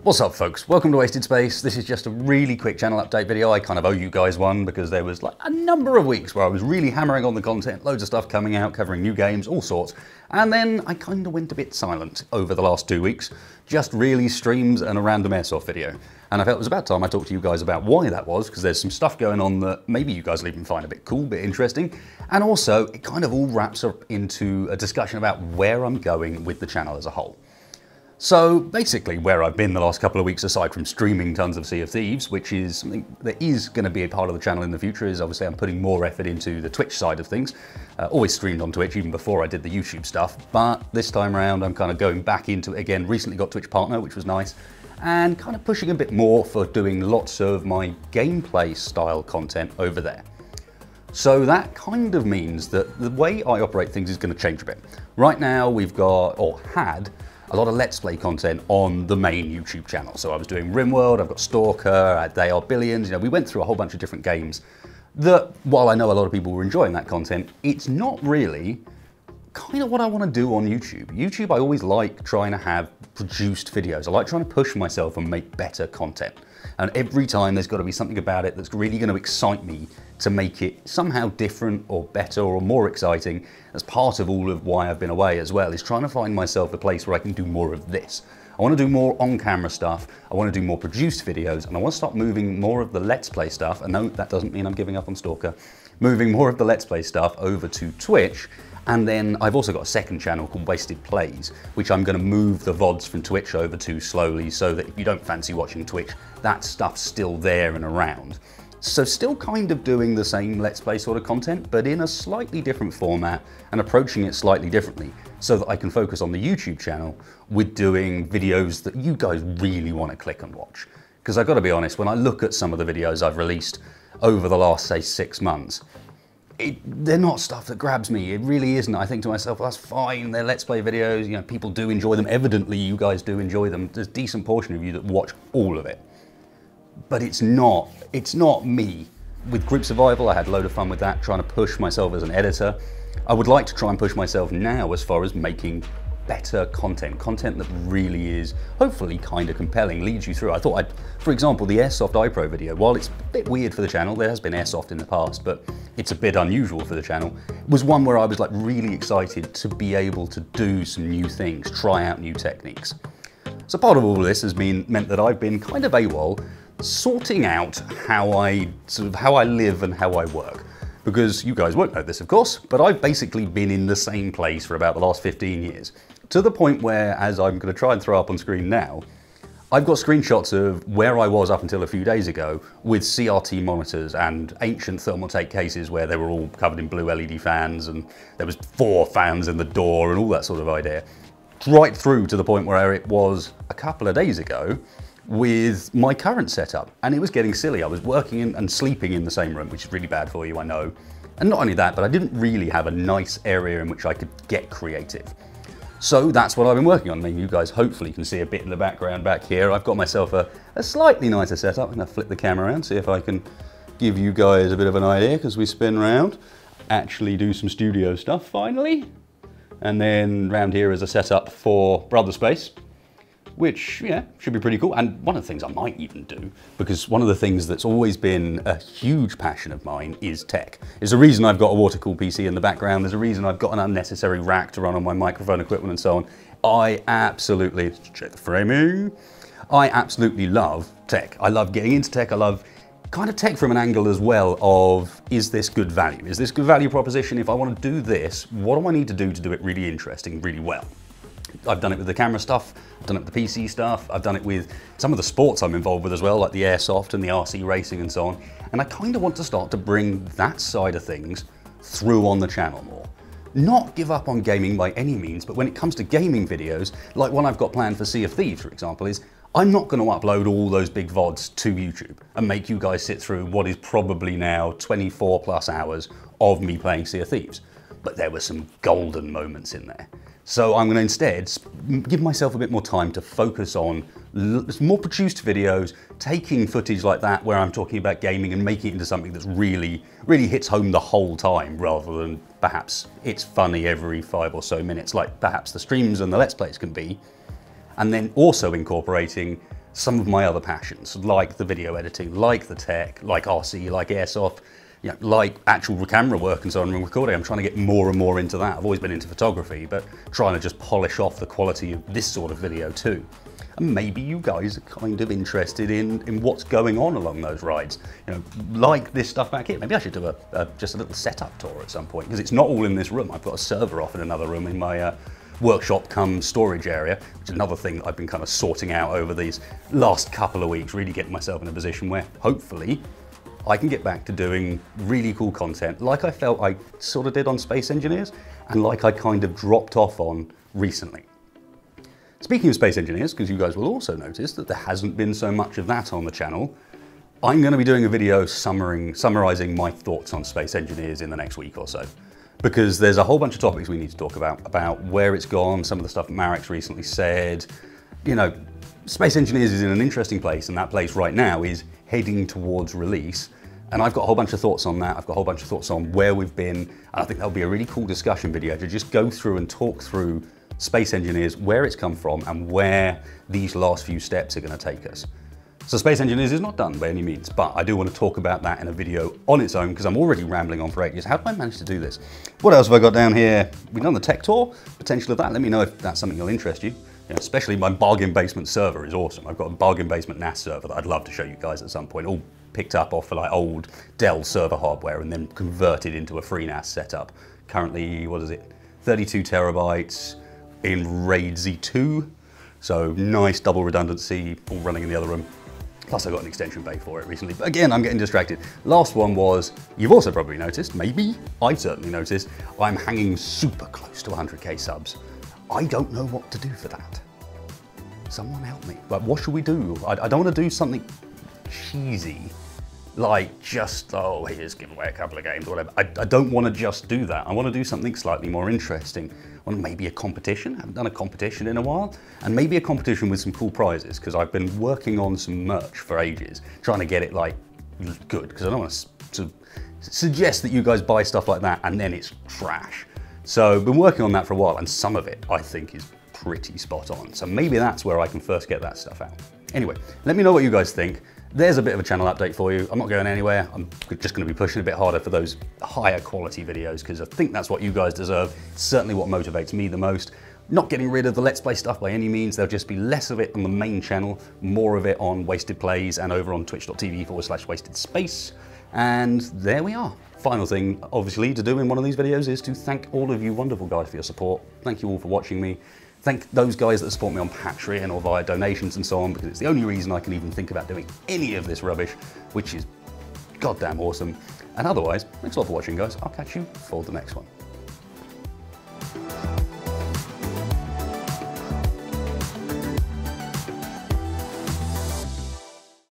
What's up folks, welcome to Wasted Space. This is just a really quick channel update video. I kind of owe you guys one because there was like a number of weeks where I was really hammering on the content, loads of stuff coming out, covering new games, all sorts. And then I kind of went a bit silent over the last 2 weeks, just really streams and a random airsoft video. And I felt it was about time I talked to you guys about why that was, because there's some stuff going on that maybe you guys will even find a bit cool, a bit interesting. And also it kind of all wraps up into a discussion about where I'm going with the channel as a whole. So basically where I've been the last couple of weeks, aside from streaming tons of Sea of Thieves, which is something that is going to be a part of the channel in the future, is obviously I'm putting more effort into the Twitch side of things. Always streamed on Twitch even before I did the YouTube stuff, but this time around I'm kind of going back into it again. Recently got Twitch Partner, which was nice, and kind of pushing a bit more for doing lots of my gameplay style content over there. So that kind of means that the way I operate things is going to change a bit. Right now we've got, or had, a lot of Let's Play content on the main YouTube channel. So I was doing RimWorld, I've got Stalker, I had They Are Billions, we went through a whole bunch of different games that, while I know a lot of people were enjoying that content, it's not really kind of what I want to do on YouTube. YouTube, I always like trying to have produced videos. I like trying to push myself and make better content. And every time there's got to be something about it that's really going to excite me to make it somehow different or better or more exciting. That's part of all of why I've been away as well, is trying to find myself a place where I can do more of this. I want to do more on-camera stuff, I want to do more produced videos, and I want to start moving more of the Let's Play stuff, and no, that doesn't mean I'm giving up on Stalker, moving more of the Let's Play stuff over to Twitch. And then I've also got a second channel called Wasted Plays, which I'm going to move the VODs from Twitch over to slowly, so that if you don't fancy watching Twitch, that stuff's still there and around. So still kind of doing the same Let's Play sort of content, but in a slightly different format and approaching it slightly differently, so that I can focus on the YouTube channel with doing videos that you guys really want to click and watch. Because I've got to be honest, when I look at some of the videos I've released over the last, say, 6 months, they're not stuff that grabs me. It really isn't. I think to myself, well, that's fine. They're Let's Play videos. People do enjoy them. Evidently, you guys do enjoy them. There's a decent portion of you that watch all of it. But it's not me. With Group Survival, I had a load of fun with that, trying to push myself as an editor. I would like to try and push myself now as far as making better content that really is hopefully kind of compelling, leads you through. I thought for example, the Airsoft iPro video, while it's a bit weird for the channel, there has been Airsoft in the past, but it's a bit unusual for the channel, was one where I was like really excited to be able to do some new things, try out new techniques. So part of all of this has meant that I've been kind of AWOL, sorting out how I live and how I work. Because you guys won't know this, of course, but I've basically been in the same place for about the last 15 years. To the point where, as I'm going to try and throw up on screen now, I've got screenshots of where I was up until a few days ago with CRT monitors and ancient Thermaltake cases where they were all covered in blue LED fans, and there was 4 fans in the door and all that sort of idea. Right through to the point where it was a couple of days ago with my current setup, and it was getting silly. I was working and sleeping in the same room, which is really bad for you, I know. And not only that, but I didn't really have a nice area in which I could get creative. So that's what I've been working on. I mean, you guys hopefully can see a bit in the background back here. I've got myself a slightly nicer setup. I'm gonna flip the camera around, see if I can give you guys a bit of an idea, because we spin around, actually do some studio stuff finally. And then round here is a setup for Brother Space, which, yeah, should be pretty cool. And one of the things I might even do, because one of the things that's always been a huge passion of mine is tech. There's a reason I've got a water-cooled PC in the background. There's a reason I've got an unnecessary rack to run on my microphone equipment and so on. I absolutely, check the framing, I absolutely love tech. I love getting into tech. I love kind of tech from an angle as well of, is this good value? Is this good value proposition? If I want to do this, what do I need to do it really interesting, really well? I've done it with the camera stuff, I've done it with the PC stuff, I've done it with some of the sports I'm involved with as well, like the Airsoft and the RC racing and so on. And I kind of want to start to bring that side of things through on the channel more. Not give up on gaming by any means, but when it comes to gaming videos, like one I've got planned for Sea of Thieves, for example, is I'm not going to upload all those big VODs to YouTube and make you guys sit through what is probably now 24 plus hours of me playing Sea of Thieves. But there were some golden moments in there. So I'm going to instead give myself a bit more time to focus on more produced videos, taking footage like that where I'm talking about gaming and making it into something that's really hits home the whole time, rather than perhaps it's funny every 5 or so minutes, like perhaps the streams and the Let's Plays can be. And then also incorporating some of my other passions, like the video editing, like the tech, like RC, like airsoft, you know, like actual camera work and so on and recording. I'm trying to get more and more into that. I've always been into photography, but trying to just polish off the quality of this sort of video too. And maybe you guys are kind of interested in what's going on along those rides. You know, like this stuff back here. Maybe I should do just a little setup tour at some point, because it's not all in this room. I've got a server off in another room in my workshop come storage area, which is another thing that I've been kind of sorting out over these last couple of weeks, really getting myself in a position where hopefully I can get back to doing really cool content like I felt I sort of did on Space Engineers and like I kind of dropped off on recently. Speaking of Space Engineers, because you guys will also notice that there hasn't been so much of that on the channel, I'm going to be doing a video summarizing my thoughts on Space Engineers in the next week or so. Because there's a whole bunch of topics we need to talk about where it's gone, some of the stuff Marek's recently said. You know, Space Engineers is in an interesting place, and that place right now is heading towards release. And I've got a whole bunch of thoughts on that. I've got a whole bunch of thoughts on where we've been. And I think that'll be a really cool discussion video to just go through and talk through Space Engineers, where it's come from, and where these last few steps are going to take us. So Space Engineers is not done by any means, but I do want to talk about that in a video on its own because I'm already rambling on for ages. How did I manage to do this? What else have I got down here? We've done the tech tour, potential of that. Let me know if that's something that'll interest you. You know, especially my bargain basement server is awesome. I've got a bargain basement NAS server that I'd love to show you guys at some point, all picked up off of like old Dell server hardware and then converted into a free NAS setup. Currently, what is it? 32 terabytes in RAID Z2. So nice double redundancy, all running in the other room. Plus I got an extension bay for it recently. But again, I'm getting distracted. Last one was, you've also probably noticed, maybe, I've certainly noticed, I'm hanging super close to 100K subs. I don't know what to do for that. Someone help me. Like, what should we do? I don't want to do something cheesy, like just, oh, here's give away a couple of games or whatever. I don't want to just do that. I want to do something slightly more interesting. I want maybe a competition. I haven't done a competition in a while. And maybe a competition with some cool prizes, because I've been working on some merch for ages, trying to get it like good, because I don't want to suggest that you guys buy stuff like that and then it's trash. So I've been working on that for a while, and some of it I think is pretty spot on. So maybe that's where I can first get that stuff out. Anyway, let me know what you guys think. There's a bit of a channel update for you. I'm not going anywhere. I'm just going to be pushing a bit harder for those higher quality videos because I think that's what you guys deserve. It's certainly what motivates me the most. Not getting rid of the Let's Play stuff by any means. There'll just be less of it on the main channel, more of it on Wasted Plays and over on twitch.tv/wastedspace. And there we are. Final thing, obviously, to do in one of these videos is to thank all of you wonderful guys for your support. Thank you all for watching me. Thank those guys that support me on Patreon or via donations and so on, because it's the only reason I can even think about doing any of this rubbish, which is goddamn awesome. And otherwise, thanks a lot for watching, guys. I'll catch you for the next one.